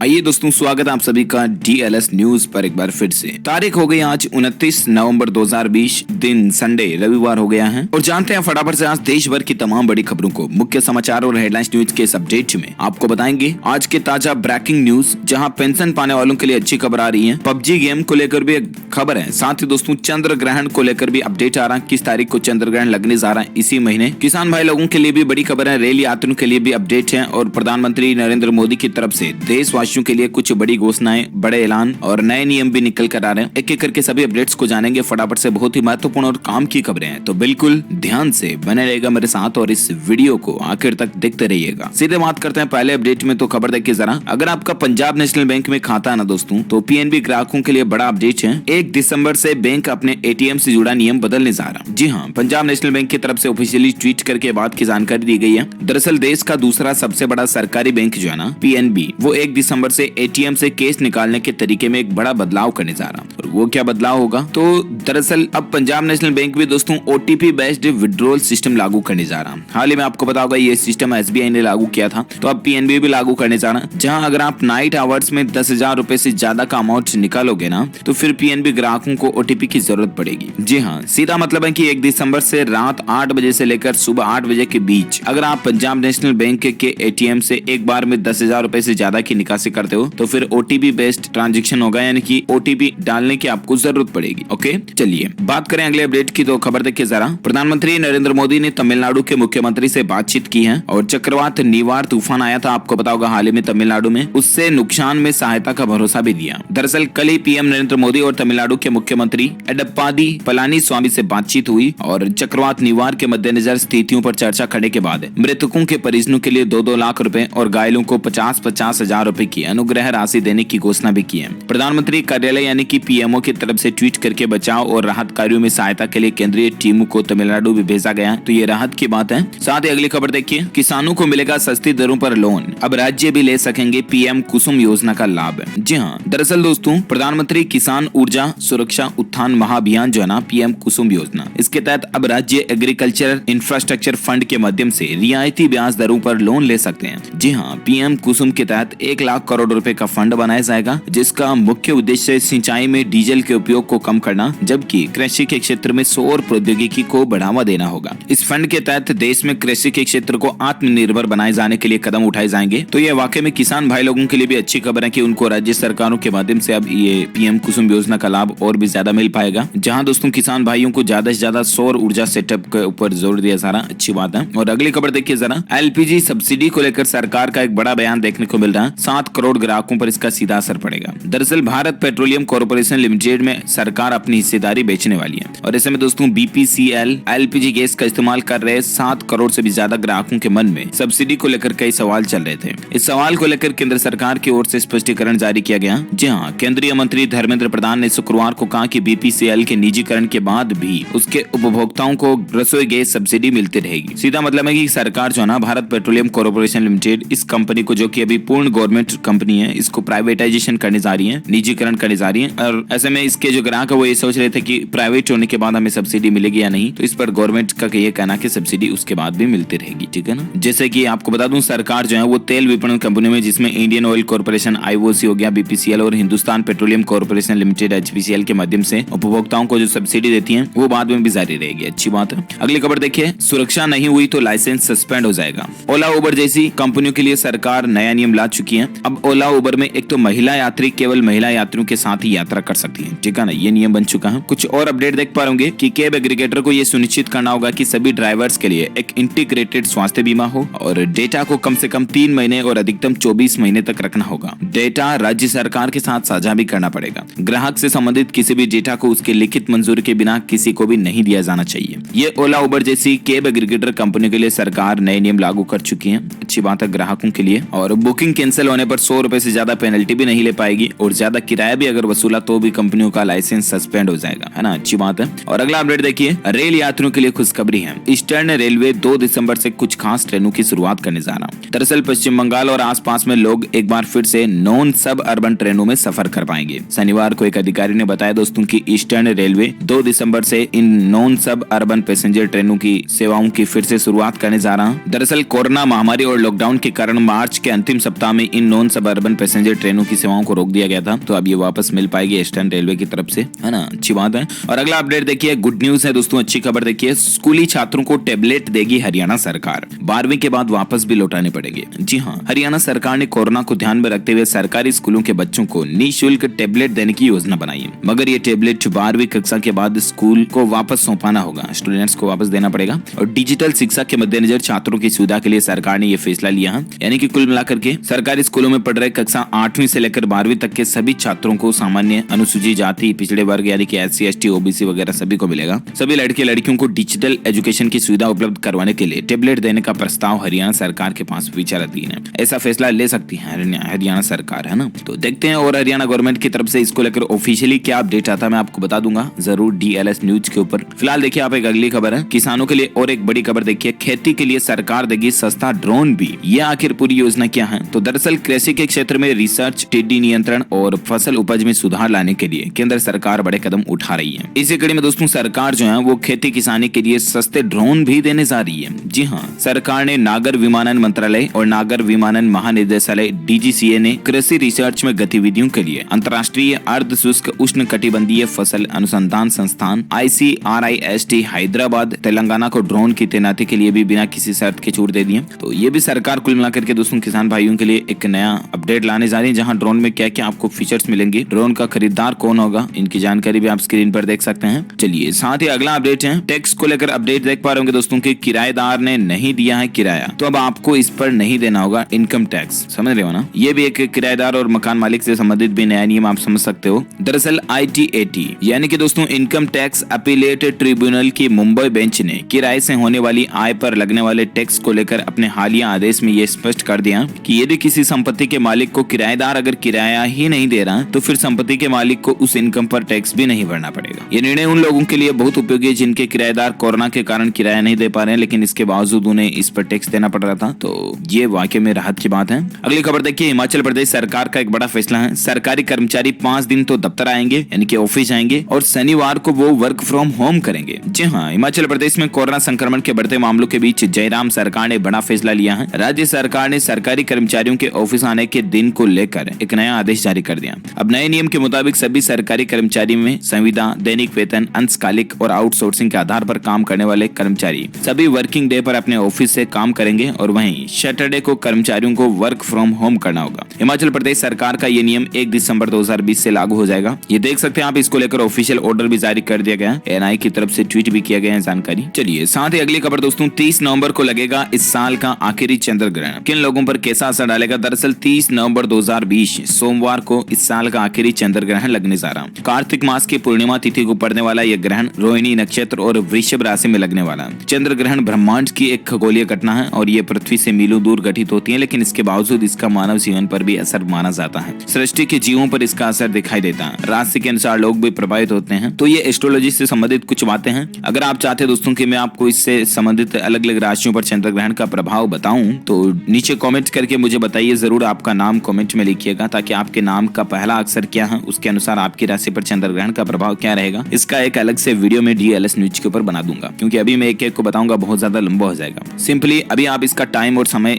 आइए दोस्तों, स्वागत है आप सभी का DLS न्यूज पर एक बार फिर से। तारीख हो गई आज 29 नवंबर 2020, दिन संडे रविवार हो गया है और जानते हैं फटाफट से आज देश भर की तमाम बड़ी खबरों को। मुख्य समाचार और हेडलाइंस न्यूज के इस अपडेट में आपको बताएंगे आज के ताजा ब्रेकिंग न्यूज, जहां पेंशन पाने वालों के लिए अच्छी खबर आ रही है। PUBG गेम को लेकर भी एक खबर है। साथ ही दोस्तों चंद्र ग्रहण को लेकर भी अपडेट आ रहा है, किस तारीख को चंद्र ग्रहण लगने जा रहा है इसी महीने। किसान भाई लोगों के लिए भी बड़ी खबर है, रेल यात्रियों के लिए भी अपडेट है और प्रधानमंत्री नरेंद्र मोदी की तरफ से देशवासियों के लिए कुछ बड़ी घोषणाएं, बड़े ऐलान और नए नियम भी निकल कर आ रहे हैं। एक एक करके सभी अपडेट्स को जानेंगे फटाफट से। बहुत ही महत्वपूर्ण और काम की खबरें हैं, तो बिल्कुल ध्यान से बने रहेगा मेरे साथ और इस वीडियो को आखिर तक देखते रहिएगा। सीधे बात करते हैं पहले अपडेट में। तो खबर देखिए जरा, अगर आपका पंजाब नेशनल बैंक में खाता है ना दोस्तों, तो PNB ग्राहकों के लिए बड़ा अपडेट है। 1 दिसंबर से बैंक अपने ATM से जुड़ा नियम बदलने जा रहा है। जी हाँ, पंजाब नेशनल बैंक की तरफ से ऑफिशियली ट्वीट करके बात की जानकारी दी गई है। दरअसल देश का दूसरा सबसे बड़ा सरकारी बैंक जो है ना PNB, वो 1 दिसंबर से ATM से कैश निकालने के तरीके में एक बड़ा बदलाव करने जा रहा है। और वो क्या बदलाव होगा, तो दरअसल अब पंजाब नेशनल बैंक भी दोस्तों OTP बेस्ड विड्रॉल सिस्टम लागू करने जा रहा है। हाल ही में आपको पता होगा ये सिस्टम SBI ने लागू किया था, तो अब PNB भी लागू करने जा रहा है। जहां अगर आप नाइट आवर्स में 10,000 रुपए से ज्यादा का अमाउंट निकालोगे ना, तो फिर PNB ग्राहकों को OTP की जरूरत पड़ेगी। जी हाँ, सीधा मतलब है कि 1 दिसंबर से रात 8 बजे से लेकर सुबह 8 बजे के बीच अगर आप पंजाब नेशनल बैंक के ATM से एक बार में 10,000 रुपए से ज्यादा की निकासी करते हो, तो फिर OTP बेस्ड ट्रांजैक्शन होगा, यानी कि OTP डालने की आपको जरूरत पड़ेगी। ओके, चलिए बात करें अगले अपडेट की। तो खबर देखिए जरा, प्रधानमंत्री नरेंद्र मोदी ने तमिलनाडु के मुख्यमंत्री से बातचीत की है और चक्रवात निवार तूफान आया था, आपको पता होगा हाल ही में तमिलनाडु में, उससे नुकसान में सहायता का भरोसा भी दिया। दरअसल कल ही PM नरेंद्र मोदी और तमिलनाडु के मुख्यमंत्री एडप्पाडी पलानीस्वामी से बातचीत हुई और चक्रवात निवार के मद्देनजर स्थितियों पर चर्चा करने के बाद मृतकों के परिजनों के लिए 2-2 लाख रुपए और घायलों को 50-50 हजार रुपए की अनुग्रह राशि देने की घोषणा भी की है। प्रधानमंत्री कार्यालय यानी कि PMO की तरफ से ट्वीट करके बचाव और राहत कार्यों में सहायता के लिए केंद्रीय टीमों को तमिलनाडु भी भेजा गया, तो ये राहत की बात है। साथ ही अगली खबर देखिए, किसानों को मिलेगा सस्ती दरों पर लोन, अब राज्य भी ले सकेंगे PM कुसुम योजना का लाभ। जी हाँ, दरअसल दोस्तों प्रधानमंत्री किसान ऊर्जा सुरक्षा उत्थान महाअभियान जो है ना PM कुसुम योजना, इसके तहत अब राज्य एग्रीकल्चर इंफ्रास्ट्रक्चर फंड के माध्यम से रियायती ब्याज दरों पर लोन ले सकते हैं। जी हाँ, PM कुसुम के तहत 1 लाख करोड़ रुपए का फंड बनाया जाएगा, जिसका मुख्य उद्देश्य सिंचाई में डीजल के उपयोग को कम करना, जबकि कृषि के क्षेत्र में सौर प्रौद्योगिकी को बढ़ावा देना होगा। इस फंड के तहत देश में कृषि के क्षेत्र को आत्मनिर्भर बनाए जाने के लिए कदम उठाए जाएंगे। तो ये वाकई में किसान भाई लोगों के लिए भी अच्छी खबर है कि उनको राज्य सरकारों के माध्यम से अब ये PM कुसुम योजना का लाभ और भी ज्यादा मिल पाएगा, जहां दोस्तों किसान भाइयों को ज्यादा से ज्यादा सौर ऊर्जा सेटअप के ऊपर जोर दिया जा रहा है। अच्छी बात है। और अगली खबर देखिए जरा, LPG सब्सिडी को लेकर सरकार का एक बड़ा बयान देखने को मिल रहा है। 7 करोड़ ग्राहकों पर इसका सीधा असर पड़ेगा। दरअसल भारत पेट्रोलियम कॉर्पोरेशन लिमिटेड में सरकार अपनी हिस्सेदारी बेचने वाली है और ऐसे में दोस्तों BPCL LPG गैस का इस्तेमाल कर रहे 7 करोड़ से भी ज्यादा ग्राहकों के मन में सब्सिडी को लेकर कई सवाल चल रहे थे। इस सवाल को लेकर केंद्र सरकार की ओर से स्पष्टीकरण जारी किया गया। जी हाँ, केंद्रीय मंत्री धर्मेंद्र प्रधान ने शुक्रवार को कहा कि BPCL के निजीकरण के बाद भी उसके उपभोक्ताओं को रसोई गैस सब्सिडी मिलती रहेगी। सीधा मतलब है कि सरकार जो है ना भारत पेट्रोलियम कॉर्पोरेशन लिमिटेड, इस कंपनी को जो कि अभी पूर्ण गवर्नमेंट कंपनी है, इसको प्राइवेटाइजेशन करने जा रही है, निजीकरण करने जा रही है। और ऐसे में इसके जो ग्राहक है वो ये सोच रहे थे कि प्राइवेट होने के बाद हमें सब्सिडी मिलेगी या नहीं, तो इस पर गवर्नमेंट का ये कहना कि सब्सिडी उसके बाद भी मिलती रहेगी। ठीक है ना। जैसे कि आपको बता दूं, सरकार जो है वो तेल विपणन कंपनियों में, जिसमें इंडियन ऑयल कॉर्पोरेशन IOC हो गया, BPCL और Hindustan petroleum corporation limited HPCL के माध्यम से उपभोक्ताओं को जो सब्सिडी देती है वो बाद में भी जारी रहेगी। अच्छी बात है। अगली खबर देखिए, सुरक्षा नहीं हुई तो लाइसेंस सस्पेंड हो जाएगा। ओला उबर जैसी कंपनियों के लिए सरकार नया नियम ला चुकी है। अब ओला उबर में एक तो महिला यात्री केवल महिला यात्रियों के साथ ही यात्रा कर सकती है। ठीक है ना, ये नियम बन चुका है। कुछ और अपडेट देख पा रहे कि कैब एग्रीगेटर को ये सुनिश्चित करना होगा कि सभी ड्राइवर्स के लिए एक इंटीग्रेटेड स्वास्थ्य बीमा हो और डेटा को कम से कम 3 महीने और अधिकतम 24 महीने तक रखना होगा। डेटा राज्य सरकार के साथ साझा भी करना पड़ेगा। ग्राहक से संबंधित किसी भी डेटा को उसके लिखित मंजूरी के बिना किसी को भी नहीं दिया जाना चाहिए। ये ओला उबर जैसी कैब एग्रीगेटर कंपनी के लिए सरकार नए नियम लागू कर चुकी है। अच्छी बात है ग्राहकों के लिए। और बुकिंग कैंसिल होने पर 100 रुपए से ज्यादा पेनल्टी भी नहीं ले पाएगी और ज्यादा किराया भी अगर वसूला तो भी कंपनियों का लाइसेंस सस्पेंड हो जाएगा, है ना। अच्छी बात है। और अगला अपडेट देखिए, रेल यात्रियों के लिए खुशखबरी है। ईस्टर्न रेलवे 2 दिसंबर से कुछ खास ट्रेनों की शुरुआत करने जा रहा है। दरअसल पश्चिम बंगाल और आसपास में लोग एक बार फिर से नॉन सब अर्बन ट्रेनों में सफर कर पाएंगे। शनिवार को एक अधिकारी ने बताया दोस्तों कि ईस्टर्न रेलवे 2 दिसंबर से इन नॉन सब अर्बन पैसेंजर ट्रेनों की सेवाओं की फिर से शुरुआत करने जा रहा है। दरअसल कोरोना महामारी और लॉकडाउन के कारण मार्च के अंतिम सप्ताह में इन नॉन सब अर्बन पैसेंजर ट्रेनों की सेवाओं को रोक दिया गया था, तो अब ये वापस मिल पाएगी ईस्टर्न रेलवे की तरफ से, है ना। अच्छी बात है। और अगला अपडेट देखिए, गुड न्यूज है दोस्तों, अच्छी खबर देखिए, स्कूली छात्रों को टेबलेट देगी हरियाणा सरकार। 12वीं के बाद वापस भी लौटाने पड़ेंगे। जी हाँ, हरियाणा सरकार ने कोरोना को ध्यान में रखते हुए सरकारी स्कूलों के बच्चों को निःशुल्क टेबलेट देने की योजना बनाई है, मगर ये टेबलेट 12वीं कक्षा के बाद स्कूल को वापस सौंपाना होगा, स्टूडेंट्स को वापस देना पड़ेगा। और डिजिटल शिक्षा के मद्देनजर छात्रों की सुविधा के लिए सरकार ने यह फैसला लिया है, यानी कि कुल मिलाकर के सरकारी स्कूलों में पढ़ रहे कक्षा 8वीं से लेकर 12वीं तक के सभी छात्रों को सामान्य, अनुसूचित जाति, पिछड़े वर्ग यानी कि SC ST OBC वगैरह सभी को मिलेगा। सभी लड़के लड़कियों को डिजिटल एजुकेशन की सुविधा उपलब्ध करवाने के लिए टेबलेट देने का प्रस्ताव हरियाणा सरकार के पास विचाराधीन है। ऐसा फैसला ले सकती है हरियाणा सरकार, है ना। तो देखते हैं और हरियाणा गवर्नमेंट की तरफ से इसको लेकर ऑफिशियली क्या अपडेट आता है, मैं आपको बता दूंगा जरूर DLS न्यूज के ऊपर। फिलहाल देखिए आप एक अगली खबर है, किसानों के लिए और एक बड़ी खबर देखिए, खेती के लिए सरकार देगी सस्ता ड्रोन भी। ये आखिर पूरी योजना क्या है? तो दरअसल कृषि के क्षेत्र में रिसर्च, टिड्डी नियंत्रण और फसल उपज में सुधार लाने के लिए केंद्र सरकार बड़े कदम उठा रही है। इसी कड़ी में दोस्तों सरकार जो है वो खेती किसानी के लिए सस्ते ड्रोन भी देने जा रही है। जी हाँ, सरकार ने नागर विमानन मंत्रालय और नागर विमानन महानिदेशालय DGCA ने कृषि रिसर्च में गतिविधियों के लिए अंतर्राष्ट्रीय अर्ध शुष्क उष्ण कटिबंधीय फसल अनुसंधान संस्थान ICRIST हैदराबाद तेलंगाना को ड्रोन की तैनाती के लिए भी बिना किसी शर्त के छूट दे दी है। तो ये भी सरकार कुल मिलाकर के दोस्तों किसान भाइयों के लिए एक नया अपडेट लाने जा रही है, जहां ड्रोन में क्या क्या आपको फीचर्स मिलेंगे, ड्रोन का खरीदार कौन होगा, इनकी जानकारी भी आप स्क्रीन पर देख सकते हैं। चलिए साथ ही अगला अपडेट है, टैक्स को लेकर अपडेट देख पा रहे होंगे दोस्तों कि किराएदार ने नहीं दिया है किराया, तो अब आपको इस पर नहीं देना होगा इनकम टैक्स। समझ रहे हो ना, ये भी एक किराएदार और मकान मालिक से संबंधित भी नया नियम आप समझ सकते हो। दरअसल ITAT यानी कि दोस्तों इनकम टैक्स अपीलेट ट्रिब्यूनल की मुंबई बेंच ने किराए से होने वाली आय पर लगने वाले टैक्स को लेकर अपने हालिया आदेश में ये स्पष्ट कर दिया कि यदि किसी संपत्ति के मालिक को किराएदार अगर किराया ही नहीं दे रहा तो फिर संपत्ति के मालिक को उस इनकम पर टैक्स भी नहीं भरना पड़ेगा। ये निर्णय उन लोगों के लिए बहुत उपयोगी है जिनके किराएदार कोरोना के कारण किराया नहीं दे पा रहे हैं, लेकिन इसके बावजूद उन्हें इस पर टैक्स देना पड़ रहा था, तो ये वाकई में राहत की बात है। अगली खबर देखिए, हिमाचल प्रदेश सरकार का एक बड़ा फैसला है, सरकारी कर्मचारी 5 दिन तो दफ्तर आएंगे यानी कि ऑफिस जाएंगे और शनिवार को वो वर्क फ्रॉम होम करेंगे। जी हाँ, हिमाचल प्रदेश में कोरोना संक्रमण के बढ़ते मामलों के बीच जयराम सरकार ने बड़ा फैसला लिया है। राज्य सरकार ने सरकारी कर्मचारियों के ऑफिस आने के दिन को लेकर एक नया आदेश जारी कर दिया। अब नए नियम के मुताबिक सभी सरकारी कर्मचारी में संविदा, दैनिक वेतन, अंशकालिक और आउटसोर्सिंग के आधार पर काम करने वाले कर्मचारी सभी वर्किंग डे पर अपने ऑफिस से काम करेंगे और वहीं सैटरडे को कर्मचारियों को वर्क फ्रॉम होम करना होगा। हिमाचल प्रदेश सरकार का ये नियम 1 दिसंबर 2020 से लागू हो जाएगा। ये देख सकते हैं आप, इसको लेकर ऑफिशियल ऑर्डर भी जारी कर दिया गया, NI की तरफ से ट्वीट भी किया गया है जानकारी। चलिए साथ ही अगली खबर दोस्तों, 30 नवंबर को लगेगा इस साल का आखिरी चंद्र ग्रहण। किन लोगों पर कैसा असर डालेगा? दरअसल 30 नवंबर 2020 सोमवार को इस साल का आखिरी चंद्र ग्रहण लगने जा रहा है। कार्तिक मास की पूर्णिमा तिथि को पड़ने वाला यह ग्रहण रोहिणी नक्षत्र और वृषभ राशि में लगने वाला है। चंद्र ग्रहण ब्रह्मांड की एक खगोलीय घटना है और ये पृथ्वी से मीलों दूर घटित होती है, लेकिन इसके बावजूद इसका मानव जीवन पर भी असर माना जाता है। सृष्टि के जीवों पर इसका असर दिखाई देता है। राशि के अनुसार लोग भी प्रभावित होते हैं। तो ये एस्ट्रोलॉजी से संबंधित कुछ बातें हैं। अगर आप चाहते हैं दोस्तों कि मैं आपको इससे संबंधित अलग अलग राशियों पर चंद्र ग्रहण का प्रभाव बताऊं, तो नीचे कमेंट करके मुझे बताइए जरूर। आपका नाम कमेंट में लिखिएगा ताकि आपके नाम का पहला अक्षर क्या है उसके अनुसार आपकी राशि पर चंद्र ग्रहण का प्रभाव क्या रहेगा, इसका एक अलग से वीडियो में DLS न्यूज के ऊपर बना दूंगा, क्योंकि अभी मैं एक एक को बताऊंगा बहुत ज्यादा लंबा हो जाएगा। सिंपली अभी आप इसका टाइम और समय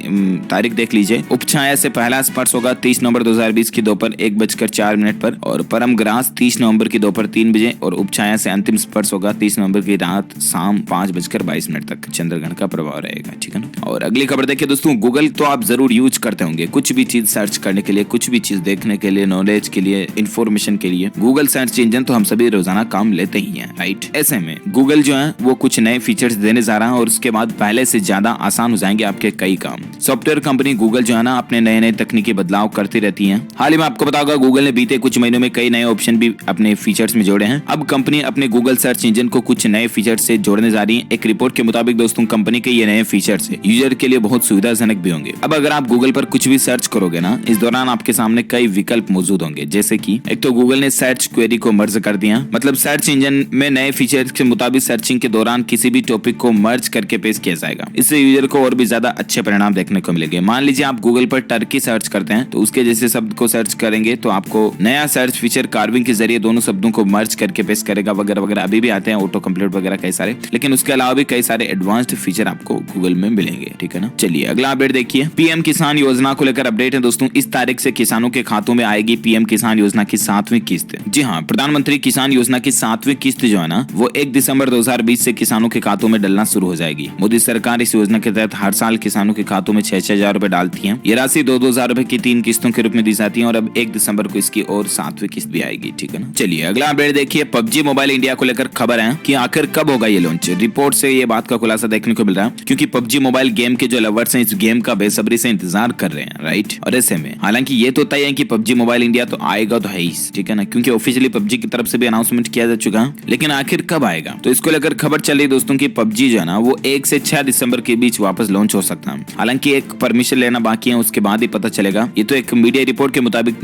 तारीख देख लीजिए। उपछाया से पहला स्पर्श होगा 30 नवंबर 2020 की दोपहर 1:04 पर और परम ग्रास 30 नवंबर की दोपहर 3 बजे और उपछाया से अंतिम स्पर्श होगा 30 नवंबर की रात शाम 5:22 तक चंद्र ग्रहण का प्रभाव रहेगा। ठीक है ना। और अगली खबर देखिए दोस्तों, गूगल तो आप जरूर यूज करते होंगे कुछ भी चीज सर्च करने के लिए, कुछ भी चीज देखने के लिए, नॉलेज के लिए, इंफॉर्मेशन के लिए। गूगल सर्च इंजन तो हम सभी रोजाना काम लेते ही हैं, राइट। ऐसे में गूगल जो है वो कुछ नए फीचर्स देने जा रहा है और उसके बाद पहले से ज्यादा आसान हो जाएंगे आपके कई काम। सॉफ्टवेयर कंपनी गूगल जो है ना अपने नए नए तकनीकी बदलाव करती रहती है। हाल ही में आपको पता होगा गूगल ने बीते कुछ महीनों में कई नए ऑप्शन भी अपने फीचर्स में जोड़े हैं। अब कंपनी अपने गूगल सर्च इंजन को कुछ नए फीचर्स से जोड़ने जा रही है। एक रिपोर्ट के मुताबिक दोस्तों कंपनी के ये नए फीचर्स यूजर के लिए बहुत सुविधाजनक भी होंगे। अब अगर आप गूगल पर कुछ भी सर्च करोगे ना, इस दौरान आपके सामने कई विकल्प मौजूद होंगे, जैसे कि एक तो गूगल ने सर्च क्वेरी को मर्ज कर दिया, मतलब सर्च इंजन में नए फीचर्स के मुताबिक सर्चिंग के दौरान किसी भी टॉपिक को मर्ज करके पेश किया जाएगा। इससे यूजर को और भी ज्यादा अच्छे परिणाम देखने को मिलेंगे। मान लीजिए आप गूगल पर टर्की सर्च करते हैं तो उसके जैसे शब्द को सर्च करेंगे तो आपको नया सर्च फीचर कार्विंग के जरिए दोनों शब्दों को मर्ज करके पेश करेगा वगैरह वगैरह। अभी भी आते हैं ऑटो कंप्लीट वगैरह कई सारे, लेकिन उसके अलावा भी कई सारे एडवांस्ड फीचर आपको गूगल में मिलेंगे। ठीक है ना। चलिए अगला अपडेट देखिए, PM किसान योजना को लेकर अपडेट है दोस्तों, इस तारीख से किसानों के खातों में आएगी पीएम किसान योजना की 7वीं किस्त। जी हाँ, प्रधानमंत्री किसान योजना की 7वीं किस्त जो है ना, वो 1 दिसंबर 2020 से किसानों के खातों में डलना शुरू हो जाएगी। मोदी सरकार इस योजना के तहत हर साल किसानों के खातों में 6-6 हजार रुपए डालती है। ये राशि 2-2 हजार रुपए की 3 किस्तों के रूप में दी जाती है और अब 1 दिसंबर को इसकी और 7वीं किस्त भी आएगी। ठीक है ना। चलिए अगला अपडेट देखिए, पबजी मोबाइल इंडिया को लेकर खबर है कि आखिर कब होगा ये लॉन्च। रिपोर्ट से ये बात का खुलासा देखने को मिल रहा है, क्योंकि पबजी मोबाइल गेम के जो लवर्स हैं इस गेम का बेसब्री से इंतजार कर रहे हैं, राइट। और ऐसे में हालांकि ये तो तय है कि पबजी मोबाइल इंडिया तो आएगा तो है ही, ठीक है ना, क्योंकि ऑफिशियली पबजी की तरफ से भी अनाउंसमेंट किया जा चुका है। लेकिन आखिर कब आएगा, तो इसको लेकर खबर चल रही दोस्तों की पबजी जो है ना, वो 1 से 6 दिसंबर के बीच वापस लॉन्च हो सकता है। हालांकि एक परमिशन लेना बाकी है, उसके बाद ही पता चलेगा। ये तो एक मीडिया रिपोर्ट के मुताबिक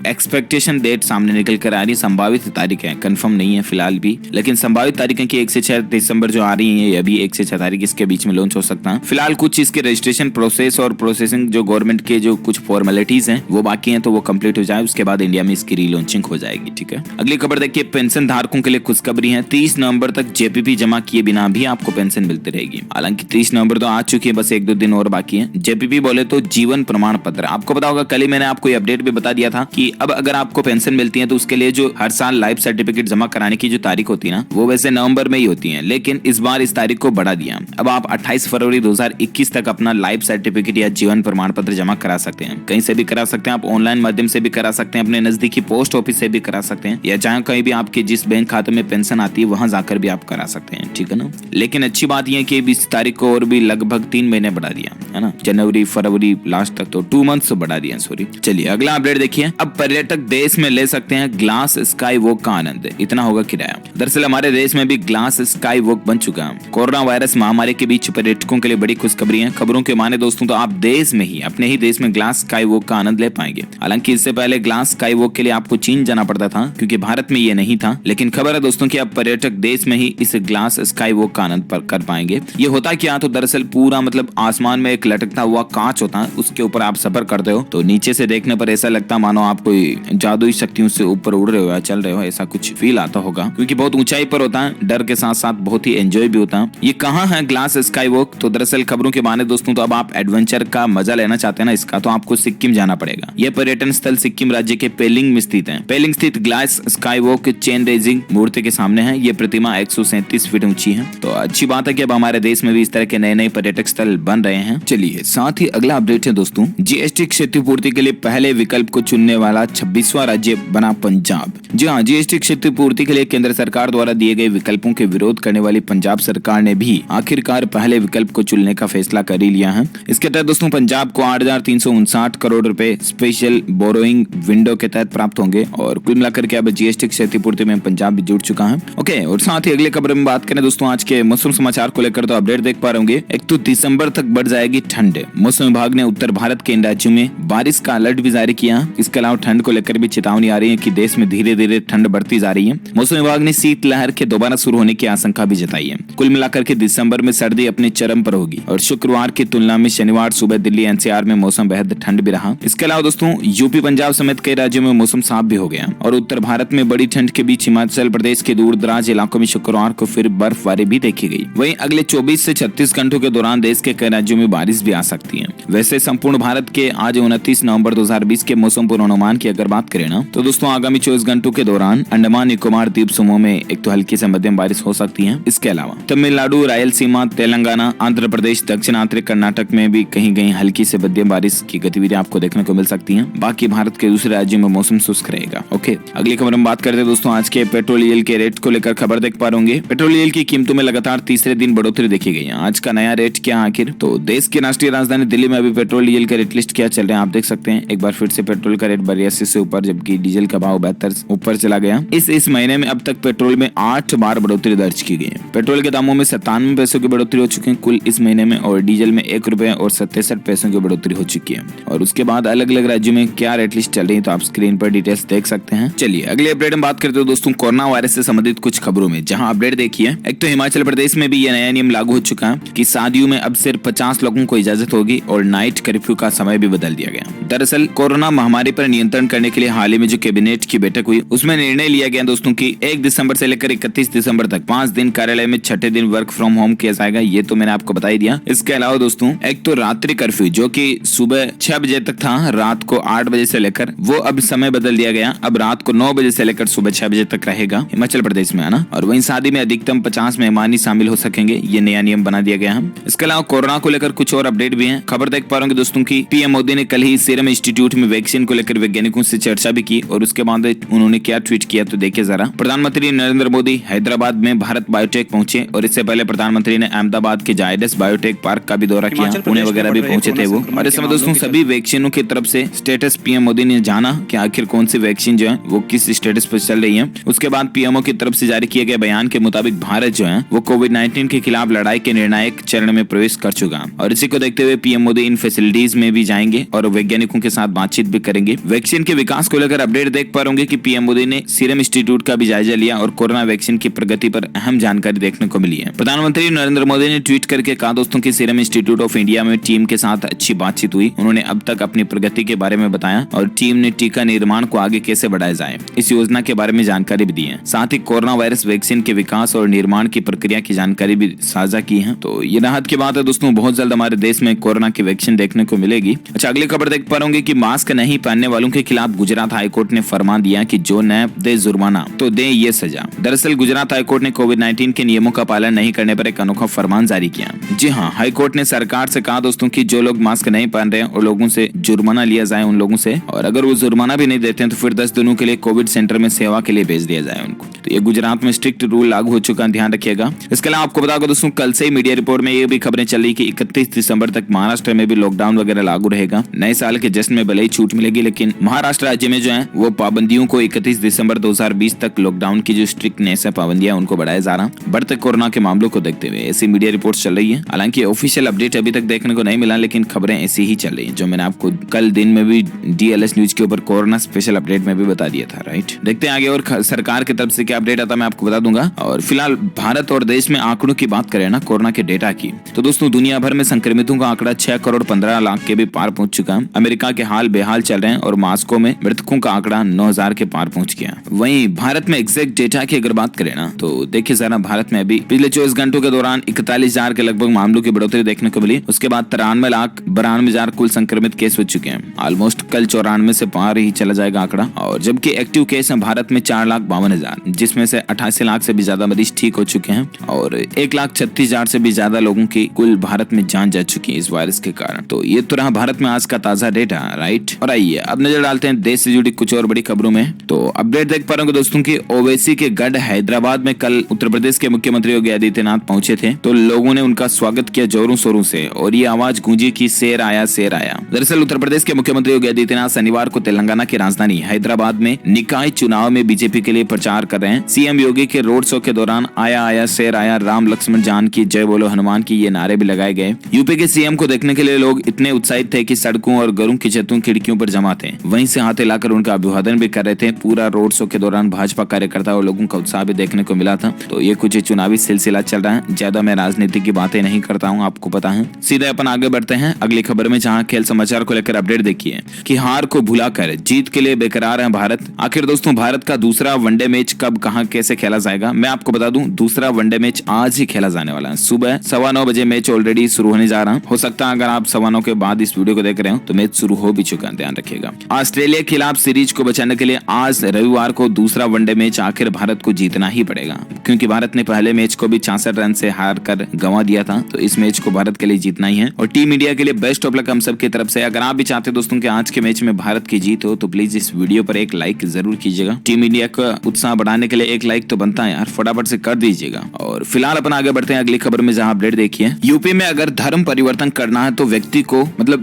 एक्सपेक्टेशन डेट सामने निकल कर आ रही है, संभावित तारीख है, कंफर्म नहीं है फिलहाल भी, लेकिन संभावित तारीख है कि 1 से 6 दिसंबर जो आ रही है, अभी 1 से 6 तारीख इसके बीच में लॉन्च हो सकता है। फिलहाल कुछ इसके रजिस्ट्रेशन प्रोसेस और प्रोसेसिंग जो गवर्नमेंट के जो कुछ फॉर्मेलिटीज हैं वो बाकी हैं, तो वो कंप्लीट हो जाए, उसके बाद इंडिया में इसकी रीलॉन्चिंग हो जाएगी। ठीक है। अगली खबर देखिए, पेंशन धारकों के लिए खुशखबरी है। 30 नवंबर तक जेपीपी जमा किए बिना भी आपको पेंशन मिलती रहेगी। हालांकि 30 नवंबर तो आ चुकी है, बस 1-2 दिन और बाकी है। जेपीपी बोले तो जीवन प्रमाण पत्र। आपको पता होगा, कल ही मैंने आपको अपडेट भी बता दिया था कि अब अगर आपको पेंशन मिलती है तो उसके लिए जो हर साल लाइफ सर्टिफिकेट जमा कराने की जो तारीख होती है ना, वो वैसे नवंबर में ही होती है, लेकिन इस बार इस तारीख को बढ़ा दिया। अब आप 28 फरवरी 2021 तक अपना लाइफ सर्टिफिकेट या जीवन प्रमाण पत्र जमा करा सकते हैं। कहीं से भी करा सकते हैं आप, ऑनलाइन माध्यम से भी करा सकते हैं, अपने नजदीकी पोस्ट ऑफिस से भी करा सकते हैं, या जहां कहीं भी आपके जिस बैंक खाते में पेंशन आती है वहां जाकर भी आप करा सकते हैं। ठीक है ना। लेकिन अच्छी बात यह है कि इस तारीख को और भी लगभग 3 महीने बढ़ा दिया है ना, जनवरी फरवरी लास्ट तक, तो 2 मंथ्स बढ़ा दिया, सॉरी। चलिए अगला अपडेट देखिए, अब पर्यटक देश में ले सकते हैं ग्लास स्काई वॉक का आनंद, इतना होगा किराया। दरअसल हमारे देश में भी ग्लास स्काई वॉक बन चुका है। कोरोना वायरस महामारी के बीच पर्यटकों के लिए बड़ी खुशखबरी है। खबरों के माने दोस्तों तो आप देश में ही, अपने ही देश में ग्लास स्काई वॉक का आनंद ले पाएंगे। हालांकि इससे पहले ग्लास स्काई वॉक के लिए आपको चीन जाना पड़ता था, क्योंकि भारत में ये नहीं था। लेकिन खबर है दोस्तों कि अब पर्यटक देश में ही इस ग्लास स्काई वॉक का आनंद कर पाएंगे। ये होता क्या, तो दरअसल पूरा मतलब आसमान में एक लटकता हुआ कांच होता है, उसके ऊपर आप सफर करते हो, तो नीचे से देखने पर ऐसा लगता है मानो आप कोई जादुई शक्तियों से ऊपर उड़ रहे हो या चल रहे हो, ऐसा कुछ फील आता होगा, क्योंकि बहुत ऊंचाई पर होता है। डर के साथ साथ बहुत ही एंजॉय भी होता है। ये कहाँ है ग्लास स्काई वॉक, तो दरअसल खबरों के माने दोस्तों तो अब आप एडवेंचर का मजा लेना चाहते हैं ना इसका, तो आपको सिक्किम जाना पड़ेगा। यह पर्यटन स्थल सिक्किम राज्य के पेलिंग में स्थित है। पेलिंग स्थित glass sky walk Chenrezig मूर्ति के सामने है। ये प्रतिमा 137 फीट ऊंची है। तो अच्छी बात है कि अब हमारे देश में भी इस तरह के नए नए पर्यटक स्थल बन रहे हैं। चलिए साथ ही अगला अपडेट है दोस्तों, जीएसटी क्षतिपूर्ति के लिए पहले विकल्प को चुनने वाला 26वां राज्य बना पंजाब। जी हाँ, जीएसटी क्षतिपूर्ति के लिए केंद्र सरकार द्वारा दिए गए विकल्पों के विरोध करने वाली पंजाब सरकार ने भी आखिरकार पहले विकल्प को चुनने का फैसला कर ही लिया है। इसके तहत दोस्तों पंजाब को 8,359 करोड़ रुपए स्पेशल बोरोइंग विंडो के तहत प्राप्त होंगे और कुल मिलाकर के अब जीएसटी क्षतिपूर्ति में पंजाब भी जुड़ चुका है। ओके, और साथ ही अगले खबर में बात करें दोस्तों आज के मौसम समाचार को लेकर, तो अपडेट देख पा रहे होंगे। एक तो दिसंबर तक बढ़ जाएगी ठंड। मौसम विभाग ने उत्तर भारत के इन राज्यों में बारिश का अलर्ट भी जारी किया। इसके अलावा ठंड को लेकर भी चेतावनी आ रही है कि देश में धीरे धीरे ठंड बढ़ती जा रही है। मौसम विभाग ने शीतलहर के दोबारा शुरू होने की आशंका भी जताई है। कुल मिलाकर के दिसंबर में सर्दी अपने चरम पर होगी और शुक्रवार की तुलना में शनिवार सुबह दिल्ली एनसीआर में मौसम बेहद ठंड भी रहा। इसके अलावा दोस्तों यूपी पंजाब समेत कई राज्यों में मौसम साफ भी हो गया और उत्तर भारत में बड़ी ठंड के बीच हिमाचल प्रदेश के दूर दराज इलाकों में शुक्रवार को फिर बर्फबारी भी देखी गई। वहीं अगले 24 से 36 घंटों के दौरान देश के कई राज्यों में बारिश भी आ सकती है। वैसे संपूर्ण भारत के आज 29 नवंबर 2020 के मौसम पूर्वानुमान की अगर बात करें ना, तो दोस्तों आगामी 24 घंटों के दौरान अंडमान निकोबार द्वीप समूह में एक तो हल्की से मध्यम बारिश हो सकती है। इसके अलावा तमिलनाडु, रायलसीमा, तेलंगाना, आंध्र प्रदेश, दक्षिणांतरिक कर्नाटक में भी कहीं कहीं हल्की से मध्यम बारिश की गतिविधि आपको देखने को मिल सकती है। बाकी भारत के दूसरे राज्यों में मौसम शुष्क रहेगा। ओके, अगली खबर हम बात करते हैं दोस्तों आज के पेट्रोल डीजल के रेट को लेकर खबर देख पा रहे होंगे। पेट्रोल डीजल की कीमतों में लगातार तीसरे दिन बढ़ोतरी देखी गई है। आज का नया रेट क्या आखिर, तो देश की राष्ट्रीय राजधानी दिल्ली में अभी पेट्रोल डीजल के रेट लिस्ट क्या चल रहे हैं आप देख सकते हैं। एक बार फिर से पेट्रोल का रेट 82 से ऊपर, जबकि डीजल का भाव 72 ऊपर चला गया। इस महीने में अब तक पेट्रोल में 8 बार बढ़ोतरी दर्ज की गई है। पेट्रोल के दामों में 97 पैसों की बढ़ोतरी हो चुकी है कुल इस महीने में, और डीजल में 1 रुपए और 67 पैसों की बढ़ोतरी हो चुकी है। और उसके बाद अलग अलग राज्यों में क्या रेट लिस्ट चल रही है तो आप स्क्रीन पर डिटेल्स देख सकते हैं। चलिए अगले अपडेट में बात करते हैं दोस्तों कोरोना वायरस से संबंधित कुछ खबरों में, जहां अपडेट देखिए। एक तो हिमाचल प्रदेश में भी यह नया नियम लागू हो चुका है कि शादियों में अब सिर्फ 50 लोगों को इजाजत होगी और नाइट कर्फ्यू का समय भी बदल दिया गया। दरअसल कोरोना महामारी पर नियंत्रण करने के लिए हाल ही में जो कैबिनेट की बैठक हुई उसमें निर्णय लिया गया दोस्तों कि 1 दिसंबर से लेकर 31 दिसंबर तक 5 दिन कार्यालय में, 6ठे दिन वर्क फ्रॉम होम किया जाएगा। ये तो मैंने आपको बता ही दिया। इसके अलावा दोस्तों एक तो रात्रि कर्फ्यू जो कि सुबह 6 बजे तक था, रात को 8 बजे से लेकर, वो अब समय बदल दिया गया, अब रात को 9 बजे से लेकर सुबह 6 बजे तक रहेगा हिमाचल प्रदेश में, है ना। और वहीं शादी में अधिकतम 50 मेहमान ही शामिल हो सकेंगे, ये नया नियम बना दिया गया है। इसके अलावा कोरोना को लेकर कुछ और अपडेट भी है। खबर देख पा रहे होंगे दोस्तों की पीएम मोदी ने कल ही सीरम इंस्टीट्यूट में वैक्सीन को लेकर वैज्ञानिकों से चर्चा भी की, और उसके बाद उन्होंने क्या ट्वीट किया तो देखिए जरा। प्रधानमंत्री नरेंद्र मोदी हैदराबाद में भारत बायोटेक पहुंचे, और इससे पहले प्रधानमंत्री ने अहमदाबाद के जायडस बायोटेक पार्क का भी दौरा किया, पुणे वगैरह भी पहुंचे थे वो। और इस समय दोस्तों सभी वैक्सीनों की तरफ से स्टेटस पीएम मोदी ने जाना कि आखिर कौन सी वैक्सीन जो है वो किस स्टेटस पर चल रही है। उसके बाद पीएमओ की तरफ से जारी किए गए बयान के मुताबिक भारत जो है वो कोविड-19 के खिलाफ लड़ाई के निर्णायक चरण में प्रवेश कर चुका। और इसी को देखते हुए पीएम मोदी इन फैसिलिटीज में भी जाएंगे और वैज्ञानिकों के साथ बातचीत भी करेंगे। वैक्सीन के विकास को लेकर अपडेट देख पा रहे कि पीएम मोदी ने सीरम इंस्टीट्यूट का भी जायजा लिया और कोरोना वैक्सीन की प्रगति पर अहम जानकारी देखने को मिली है। प्रधानमंत्री नरेंद्र मोदी ने ट्वीट करके कहा दोस्तों की सीरम इंस्टीट्यूट ऑफ इंडिया में टीम के साथ अच्छी बातचीत हुई। उन्होंने अब तक अपनी प्रगति के बारे में बताया और टीम ने टीका निर्माण को आगे कैसे बढ़ाया जाए इस योजना के बारे में जानकारी भी दी है। साथ ही कोरोना वायरस वैक्सीन के विकास और निर्माण की प्रक्रिया की जानकारी भी साझा की है। तो ये राहत की बात है दोस्तों, बहुत जल्द हमारे देश में कोरोना की वैक्सीन देखने को मिलेगी। अच्छा, अगली खबर देख पा रहे कि मास्क नहीं पहनने वालों के खिलाफ गुजरात हाईकोर्ट ने फरमान दिया कि जो न दे जुर्माना तो दे ये सजा। दरअसल गुजरात हाईकोर्ट ने कोविड-19 के नियमों का पालन नहीं करने पर एक अनोखा फरमान जारी किया। जी हाँ, हाईकोर्ट ने सरकार से कहा दोस्तों की जो लोग मास्क नहीं पहन रहे हैं और लोगों से जुर्माना लिया जाए उन लोगों से, और अगर वो जुर्माना भी नहीं देते हैं तो फिर 10 दिनों के लिए कोविड सेंटर में सेवा के लिए भेज दिया जाए उनको। तो ये गुजरात में स्ट्रिक्ट रूल लागू हो चुका है, ध्यान रखिएगा। इसके अलावा आपको बता दोस्तों कल से ही मीडिया रिपोर्ट में ये भी खबरें चल रही कि 31 दिसंबर तक महाराष्ट्र में भी लॉकडाउन वगैरह लागू रहेगा। नए साल के जश्न में भले ही छूट मिलेगी, लेकिन महाराष्ट्र राज्य में जो है वो पाबंदियों को 31 दिसंबर 2020 तक लॉकडाउन की जो स्ट्रिक्टनेस है, पाबंदियां उनको बढ़ाया जा रहा बढ़ते कोरोना के मामलों को देखते हुए ऐसी मीडिया रिपोर्ट चल रही है। हालांकि ऑफिशियल अपडेट अभी तक देखने को नहीं मिला, लेकिन खबरें ऐसी ही चल रही है जो मैंने आपको कल दिन में भी DLS न्यूज के ऊपर कोरोना स्पेशल अपडेट में भी बता दिया था। राइट, देखते हैं आगे और सरकार की तरफ से क्या अपडेट आता है मैं आपको बता दूंगा। और फिलहाल भारत और देश में आंकड़ों की बात करें ना, कोरोना के डेटा की, तो दोस्तों दुनिया भर में संक्रमितों का आंकड़ा 6 करोड़ 15 लाख के भी पार पहुंच चुका है। अमेरिका के हाल बेहाल चल रहे हैं और मॉस्को में मृतकों का आंकड़ा 9000 के पार पहुंच गया। वहीं भारत में एग्जैक्ट डेटा की अगर बात करें ना, तो देखिए जरा भारत में अभी पिछले 24 घंटों के दौरान 41,000 के लगभग मामलों की बढ़ोतरी देखने को मिली। उसके बाद 93,92,000 कुल संक्रमित केस हो चुके हैं। ऑलमोस्ट कल 94 से पार ही चला जाएगा आंकड़ा। और जबकि एक्टिव केस है भारत में 4,52,000, जिसमें से 88 लाख से भी ज्यादा मरीज ठीक हो चुके हैं और 1,36,000 से भी ज्यादा लोगों की कुल भारत में जान जा चुकी है इस वायरस के कारण। तो ये तो रहा भारत में आज का ताजा डेटा। राइट, और आइए अब नजर डालते हैं देश से जुड़ी कुछ और बड़ी खबरों में। तो अपडेट देख पा रहे होंगे दोस्तों की ओवैसी के गढ़ हैदराबाद में कल उत्तर प्रदेश के मुख्यमंत्री योगी आदित्यनाथ पहुंचे थे। तो लोगों ने उनका स्वागत किया जोरों शोरों से और ये आवाज गूंजी कि शेर आया शेर आया। दरअसल उत्तर प्रदेश के मुख्यमंत्री योगी आदित्यनाथ शनिवार को तेलंगाना की राजधानी हैदराबाद में निकाय चुनाव में बीजेपी के लिए प्रचार कर रहे हैं। सीएम योगी के रोड शो के दौरान आया आया शेर आया, राम लक्ष्मण जान की जय बोलो हनुमान की, ये नारे भी लगाए गए। यूपी के सीएम को देखने के लिए लोग इतने उत्साहित थे कि सड़कों और घरों की छतों खिड़कियों पर जमा थे। वहीं से हाथ हिलाकर उनका अभिवादन भी कर रहे थे। पूरा रोड शो के दौरान भाजपा कार्यकर्ता और लोगों का उत्साह भी देखने को मिला था। तो ये कुछ चुनावी सिलसिला चल रहा है। ज्यादा मैं राजनीति की बातें नहीं करता हूँ, आपको पता है। सीधे अपन आगे बढ़ते हैं अगली खबर में, जहाँ खेल समाचार को लेकर अपडेट देखिए कि हार को भुलाकर जीत के लिए बेकरार है भारत। आखिर दोस्तों भारत का दूसरा वनडे मैच कब कहां कैसे खेला जाएगा, मैं आपको बता दूं दूसरा वनडे मैच आज ही खेला जाने वाला है। सुबह 9:15 बजे मैच ऑलरेडी शुरू होने जा रहा है। हो सकता है अगर आप 9:15 के बाद इस वीडियो को देख रहे हो तो मैच शुरू हो भी चुका है, ध्यान रखिएगा। ऑस्ट्रेलिया के खिलाफ सीरीज को बचाने के लिए आज रविवार को दूसरा वनडे मैच आखिर भारत को जीतना ही पड़ेगा, क्योंकि भारत ने पहले मैच को भी 66 रन से हार कर गंवा दिया था। तो इस मैच को भारत के लिए जीतना ही है और टीम इंडिया के लिए बेस्ट ऑफ लक हम सब की तरफ से। अगर आप भी चाहते दोस्तों कि आज के मैच में भारत की जीत हो तो प्लीज इस वीडियो पर एक लाइक जरूर कीजिएगा। टीम इंडिया का उत्साह बढ़ाने के लिए एक लाइक तो बनता है यार, फटाफट से कर दीजिएगा। और फिलहाल अपन आगे बढ़ते हैं अगली खबर में, जहां अपडेट देखिए यूपी में अगर धर्म परिवर्तन करना है तो व्यक्ति को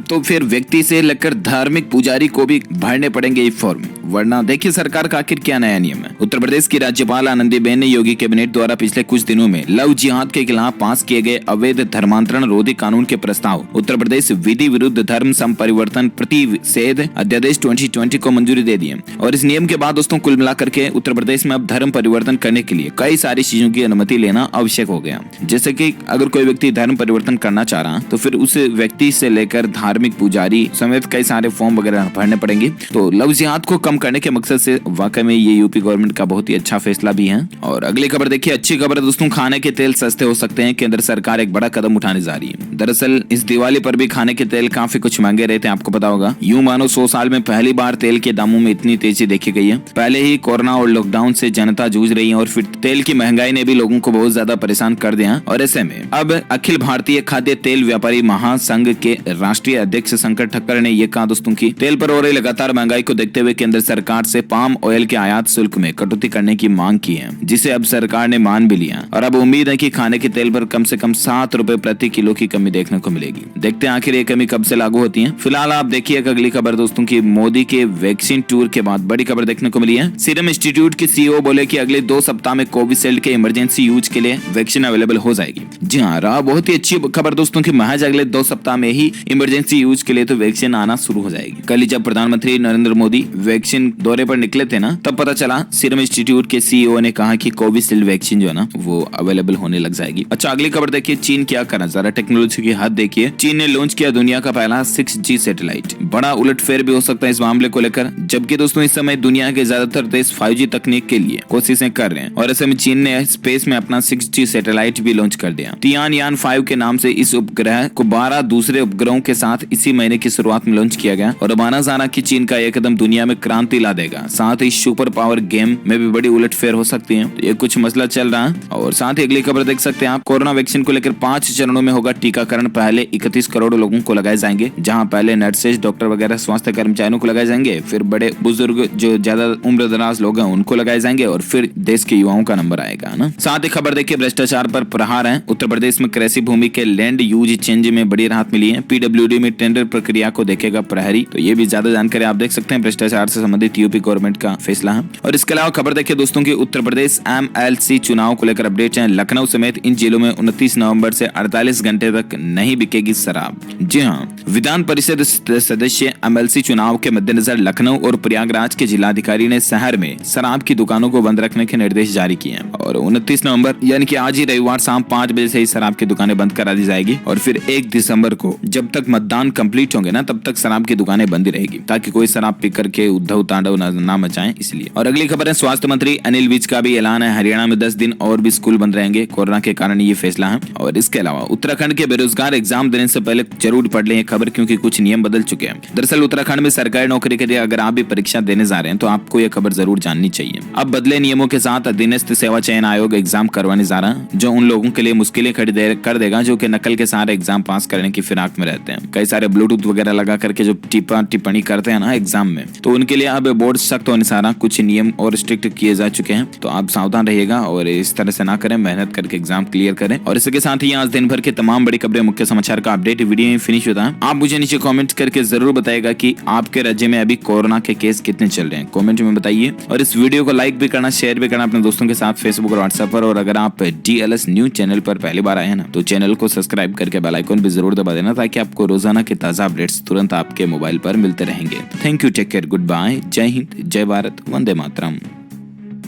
तो फिर व्यक्ति से लेकर धार्मिक पुजारी को भी भरने पड़ेंगे ये फॉर्म, वरना देखिए सरकार का आखिर क्या नया नियम है। उत्तर प्रदेश की राज्यपाल आनंदीबेन ने योगी कैबिनेट द्वारा पिछले कुछ दिनों में लव जिहाद के खिलाफ पास किए गए अवैध धर्मांतरण रोधी कानून के प्रस्ताव उत्तर प्रदेश विधि विरुद्ध धर्म संपरिवर्तन प्रतिषेध अध्यादेश 2020 को मंजूरी दे दी है। और इस नियम के बाद दोस्तों कुल मिलाकर के उत्तर प्रदेश में अब धर्म परिवर्तन करने के लिए कई सारी चीजों की अनुमति लेना आवश्यक हो गया। जैसे कि अगर कोई व्यक्ति धर्म परिवर्तन करना चाह रहा तो फिर उस व्यक्ति से लेकर धार्मिक पुजारी समेत कई सारे फॉर्म वगैरह भरने पड़ेंगे। तो लव जिहाद को कम करने के मकसद से वाकई में ये यूपी गवर्नमेंट का बहुत ही अच्छा फैसला भी है। और अगली खबर देखिए, अच्छी खबर है दोस्तों, खाने के तेल सस्ते हो सकते हैं, केंद्र सरकार एक बड़ा कदम उठाने जा रही है। दरअसल इस दिवाली पर भी खाने के तेल काफी काफी कुछ महंगे रहे थे, आपको पता होगा। यूं मानो 100 साल में पहली बार तेल के दामों में इतनी तेजी देखी गई है। पहले ही कोरोना और लॉकडाउन से जनता जूझ रही है और फिर तेल की महंगाई ने भी लोगों को बहुत ज्यादा परेशान कर दिया। और ऐसे में अब अखिल भारतीय खाद्य तेल व्यापारी महासंघ के राष्ट्रीय अध्यक्ष शंकर ठक्कर ने यह कहा दोस्तों की तेल पर हो रही लगातार महंगाई को देखते हुए केंद्र सरकार से पाम ऑयल के आयात शुल्क में कटौती करने की मांग की है, जिसे अब सरकार ने मान भी लिया और अब उम्मीद है कि खाने के तेल पर कम से कम 7 रुपए प्रति किलो की कमी देखने को मिलेगी। देखते हैं आखिर ये कमी कब से लागू होती है। फिलहाल आप देखिए अगली खबर दोस्तों की, मोदी के वैक्सीन टूर के बाद बड़ी खबर देखने को मिली है। सीरम इंस्टीट्यूट के सीईओ बोले कि अगले 2 सप्ताह में कोविशील्ड के इमरजेंसी यूज के लिए वैक्सीन अवेलेबल हो जाएगी। जी हाँ, रहा बहुत ही अच्छी खबर दोस्तों की, महज अगले 2 सप्ताह में ही इमरजेंसी यूज के लिए तो वैक्सीन आना शुरू हो जाएगी। कल जब प्रधानमंत्री नरेंद्र मोदी वैक्सीन दौरे पर निकले थे ना, तब पता चला सीरम इंस्टीट्यूट के सीईओ ने कहा कि कोविशील्ड वैक्सीन जो है ना वो अवेलेबल होने लग जाएगी। अच्छा, अगली खबर देखिए, चीन क्या कर रहा है, जरा टेक्नोलॉजी की हद देखिए। चीन ने लॉन्च किया दुनिया का पहला 6G सैटेलाइट। बड़ा उलटफेर भी हो सकता है इस मामले को लेकर, जबकि दोस्तों इस समय दुनिया के ज्यादातर देश 5G तकनीक के लिए कोशिशें कर रहे हैं और ऐसे में चीन ने स्पेस में अपना 6G सैटेलाइट भी लॉन्च कर दिया। तियानयान 5 के नाम से इस उपग्रह को 12 दूसरे उपग्रहों के साथ इसी महीने की शुरुआत में लॉन्च किया गया और माना जा रहा कि चीन का यह कदम दुनिया में क्रांति ला देगा। साथ ही सुपर पावर गेम में भी बड़ी उलटफेर हो सकती है। तो ये कुछ मसला चल रहा है। और साथ ही अगली खबर देख सकते हैं आप, कोरोना वैक्सीन को लेकर 5 चरणों में होगा टीकाकरण। पहले 31 करोड़ लोगों को लगाए जाएंगे, जहां पहले नर्सेज, डॉक्टर वगैरह स्वास्थ्य कर्मचारियों को लगाए जाएंगे, फिर बड़े बुजुर्ग जो ज्यादा उम्र दराज लोग हैं उनको लगाए जाएंगे और फिर देश के युवाओं का नंबर आएगा ना। साथ ही खबर देखिए, भ्रष्टाचार पर प्रहार है। उत्तर प्रदेश में कृषि भूमि के लैंड यूज चेंज में बड़ी राहत मिली है। पीडब्ल्यूडी में टेंडर प्रक्रिया को देखेगा प्रहरी। तो ये भी ज्यादा जानकारी आप देख सकते हैं, भ्रष्टाचार से संबंधित यूपी गवर्नमेंट का फैसला है। और इसके अलावा खबर देखिए दोस्तों की, उत्तर प्रदेश MLC चुनाव को लेकर अपडेट है। लखनऊ समेत इन जिलों में 29 नवंबर से 48 घंटे तक नहीं बिकेगी शराब। जी हाँ, विधान परिषद सदस्य MLC चुनाव के मद्देनजर लखनऊ और प्रयागराज के जिलाधिकारी ने शहर में शराब की दुकानों को बंद रखने के निर्देश जारी किए हैं और 29 नवंबर यानी कि आज ही रविवार शाम 5 बजे से ही शराब की दुकानें बंद करा दी जाएगी और फिर 1 दिसंबर को जब तक मतदान कंप्लीट होंगे ना तब तक शराब की दुकानें बंद रहेगी, ताकि कोई शराब पी करके उद्धव तांडव ना मचाएं इसलिए। और अगली खबर है, स्वास्थ्य मंत्री अनिल विज का भी ऐलान है, हरियाणा में 10 दिन और भी स्कूल बंद रहेंगे, कोरोना के कारण ये फैसला है। और इसके अलावा उत्तराखंड के बेरोजगार एग्जाम देने से पहले जरूर पढ़ लें खबर, क्योंकि कुछ नियम बदल चुके हैं। दरअसल उत्तराखंड में सरकारी नौकरी के लिए अगर आप भी परीक्षा देने जा रहे हैं तो आपको यह खबर जरूर जाननी चाहिए। अब बदले नियमों के साथ अधीनस्थ सेवा चयन आयोग एग्जाम करवाने जा रहा है, जो उन लोगों के लिए मुश्किलें कर देगा जो कि नकल के सारे एग्जाम पास करने की फिराक में रहते हैं। कई सारे ब्लूटूथ वगैरह लगा करके जो टिप्पणी करते हैं ना एग्जाम में, तो उनके लिए अब बोर्ड सख्त होने सारा कुछ नियम और स्ट्रिक्ट किए जा चुके हैं। तो आप सावधान रहिएगा और इस तरह से ना करें, मेहनत करके एग्जाम क्लियर करें। और इसके साथ ही आज दिन भर के तमाम बड़ी खबरें, मुख्य समाचार का अपडेट वीडियो में फिनिश होता है। आप मुझे नीचे कमेंट करके जरूर बताइएगा कि आपके राज्य में अभी कोरोना के केस कितने चल रहे हैं, कमेंट में बताइए। और इस वीडियो को लाइक भी करना, शेयर भी करना अपने दोस्तों के साथ फेसबुक और व्हाट्सएप पर। और अगर आप DLS न्यूज चैनल पर पहली बार आए हैं ना, तो चैनल को सब्सक्राइब करके बेल आइकन भी जरूर दबा देना, ताकि आपको रोजाना के ताजा अपडेट्स तुरंत आपके मोबाइल पर मिलते रहेंगे। Thank you, take care, goodbye, जय हिंद, जय भारत, वंदे मातरम।